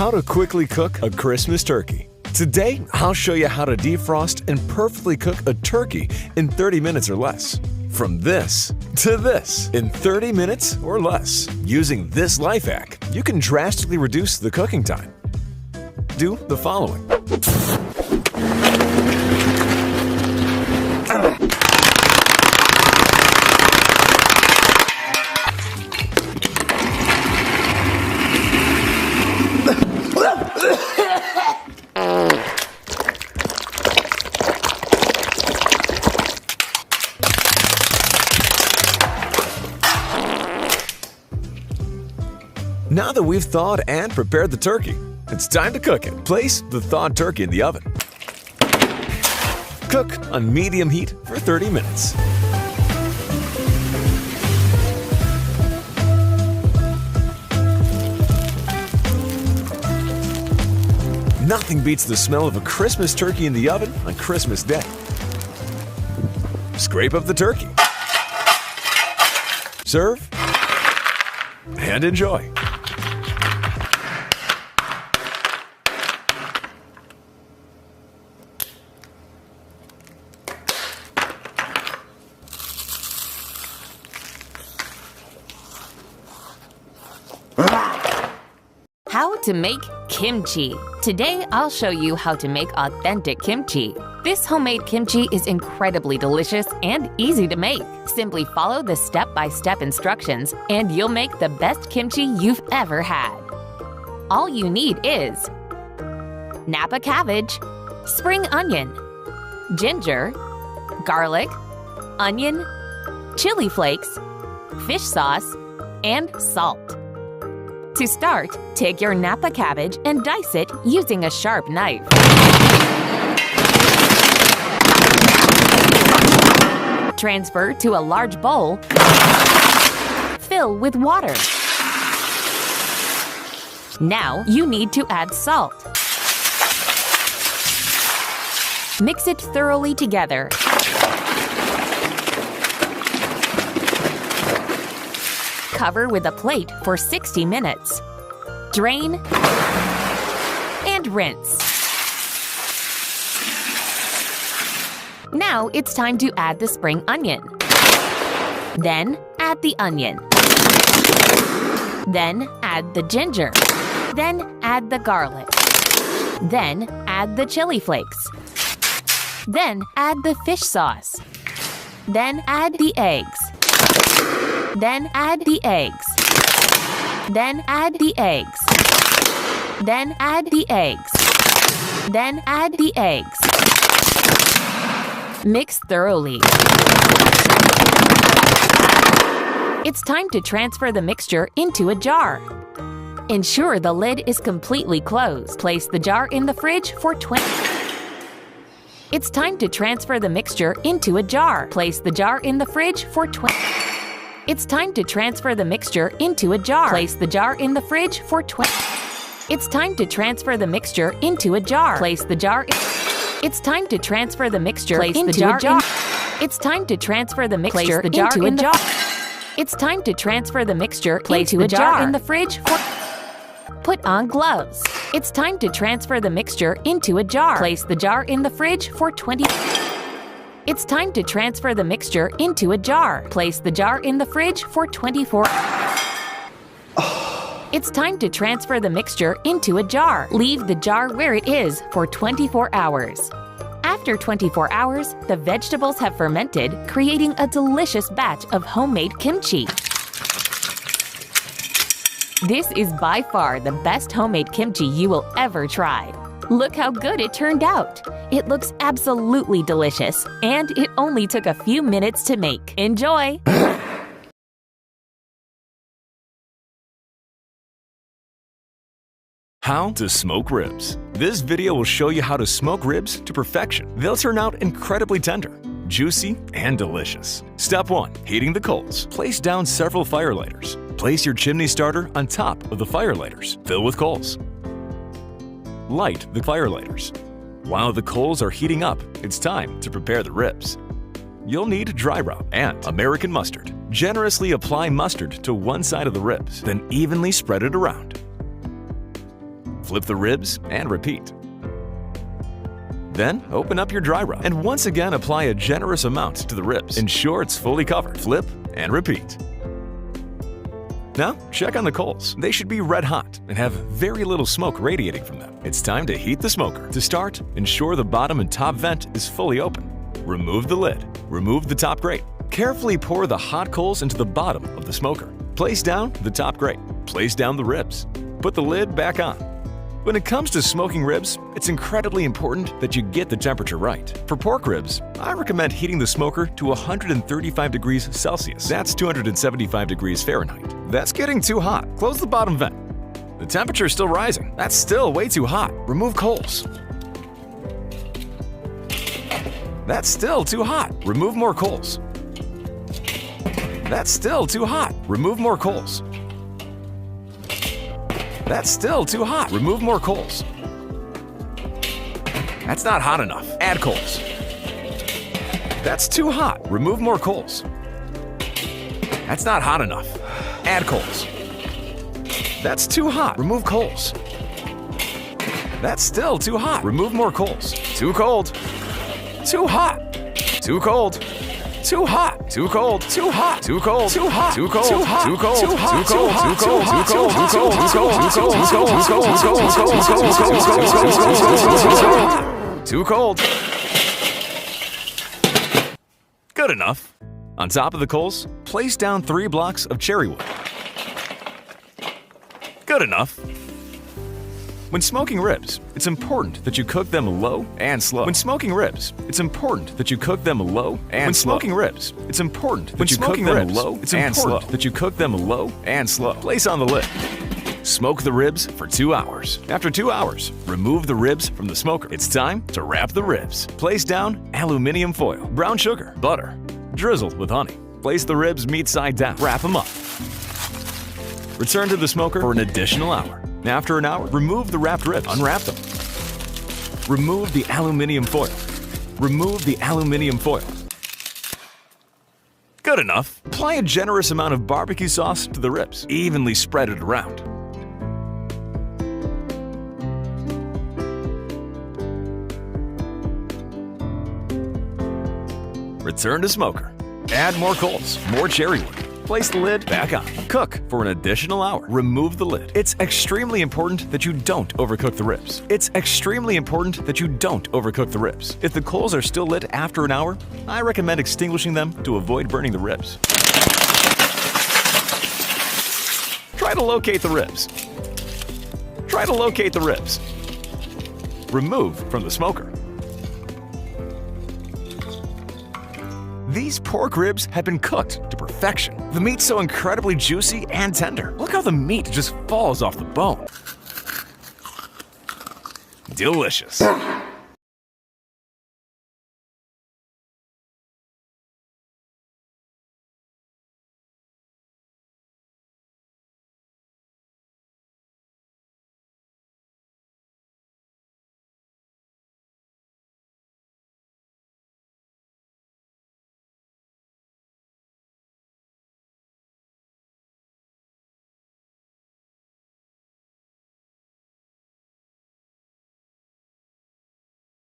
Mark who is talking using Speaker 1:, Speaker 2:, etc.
Speaker 1: How to quickly cook a Christmas turkey. Today, I'll show you how to defrost and perfectly cook a turkey in 30 minutes or less. From this to this in 30 minutes or less. Using this life hack, you can drastically reduce the cooking time. Do the following. Now that we've thawed and prepared the turkey, it's time to cook it. Place the thawed turkey in the oven. Cook on medium heat for 30 minutes. Nothing beats the smell of a Christmas turkey in the oven on Christmas Day. Scrape up the turkey. Serve and enjoy.
Speaker 2: How to make kimchi. Today, I'll show you how to make authentic kimchi. This homemade kimchi is incredibly delicious and easy to make. Simply follow the step-by-step instructions and you'll make the best kimchi you've ever had. All you need is Napa cabbage, spring onion, ginger, garlic, onion, chili flakes, fish sauce, and salt. To start, take your Napa cabbage and dice it using a sharp knife. Transfer to a large bowl. Fill with water. Now you need to add salt. Mix it thoroughly together. Cover with a plate for 60 minutes. Drain and rinse. Now it's time to add the spring onion. Then add the onion. Then add the ginger. Then add the garlic. Then add the chili flakes. Then add the fish sauce. Then add the eggs. Then add the eggs. Then add the eggs. Then add the eggs. Then add the eggs. Mix thoroughly. It's time to transfer the mixture into a jar. Ensure the lid is completely closed. Place the jar in the fridge for 20. It's time to transfer the mixture into a jar. Place the jar in the fridge for 20. It's time to transfer the mixture into a jar. Place the jar in the fridge for 20. It's time to transfer the mixture into a jar. Place the jar in. It's time to transfer the mixture into a jar. It's time to transfer the mixture into a jar. It's time to transfer the mixture into a jar in the fridge for. Put on gloves. It's time to transfer the mixture into a jar. Place the jar in the fridge for 20. It's time to transfer the mixture into a jar. Place the jar in the fridge for 24. It's time to transfer the mixture into a jar. Leave the jar where it is for 24 hours. After 24 hours, the vegetables have fermented, creating a delicious batch of homemade kimchi. This is by far the best homemade kimchi you will ever try. Look how good it turned out! It looks absolutely delicious, and it only took a few minutes to make. Enjoy!
Speaker 1: How to smoke ribs. This video will show you how to smoke ribs to perfection. They'll turn out incredibly tender, juicy, and delicious. Step 1. Heating the coals. Place down several fire lighters. Place your chimney starter on top of the fire lighters. Fill with coals. Light the fire lighters. While the coals are heating up, it's time to prepare the ribs. You'll need dry rub and American mustard. Generously apply mustard to one side of the ribs, then evenly spread it around. Flip the ribs and repeat. Then open up your dry rub and once again apply a generous amount to the ribs. Ensure it's fully covered. Flip and repeat. Now, check on the coals. They should be red hot and have very little smoke radiating from them. It's time to heat the smoker. To start, ensure the bottom and top vent is fully open. Remove the lid. Remove the top grate. Carefully pour the hot coals into the bottom of the smoker. Place down the top grate. Place down the ribs. Put the lid back on. When it comes to smoking ribs, it's incredibly important that you get the temperature right. For pork ribs, I recommend heating the smoker to 135 degrees Celsius. That's 275 degrees Fahrenheit. That's getting too hot. Close the bottom vent. The temperature is still rising. That's still way too hot. Remove coals. That's still too hot. Remove more coals. That's still too hot. Remove more coals. That's still too hot. Remove more coals. That's not hot enough. Add coals. That's too hot. Remove more coals. That's not hot enough. Add coals. That's too hot. Remove coals. That's still too hot. Remove more coals. Too cold. Too hot. Too cold. Too hot, too cold, too hot, too cold, too hot, too cold, too hot, too cold, too hot, too cold, too cold, too cold, too cold, too cold. Good enough. On top of the coals, place down 3 blocks of cherry wood. Good enough. When smoking ribs, it's important that you cook them low and slow. When smoking ribs, it's important that you cook them low and slow. When smoking ribs, it's important that you cook them low and slow. That you cook them low and slow. Place on the lid. Smoke the ribs for 2 hours. After 2 hours, remove the ribs from the smoker. It's time to wrap the ribs. Place down aluminum foil, brown sugar, butter, drizzled with honey. Place the ribs meat side down. Wrap them up. Return to the smoker for an additional hour. After an hour, remove the wrapped ribs. Unwrap them. Remove the aluminum foil. Remove the aluminum foil. Good enough. Apply a generous amount of barbecue sauce to the ribs. Evenly spread it around. Return to smoker. Add more coals, more cherry wood. Place the lid back on. Cook for an additional hour. Remove the lid. It's extremely important that you don't overcook the ribs. It's extremely important that you don't overcook the ribs. If the coals are still lit after an hour, I recommend extinguishing them to avoid burning the ribs. Try to locate the ribs. Try to locate the ribs. Remove from the smoker. These pork ribs have been cooked to perfection. The meat's so incredibly juicy and tender. Look how the meat just falls off the bone. Delicious.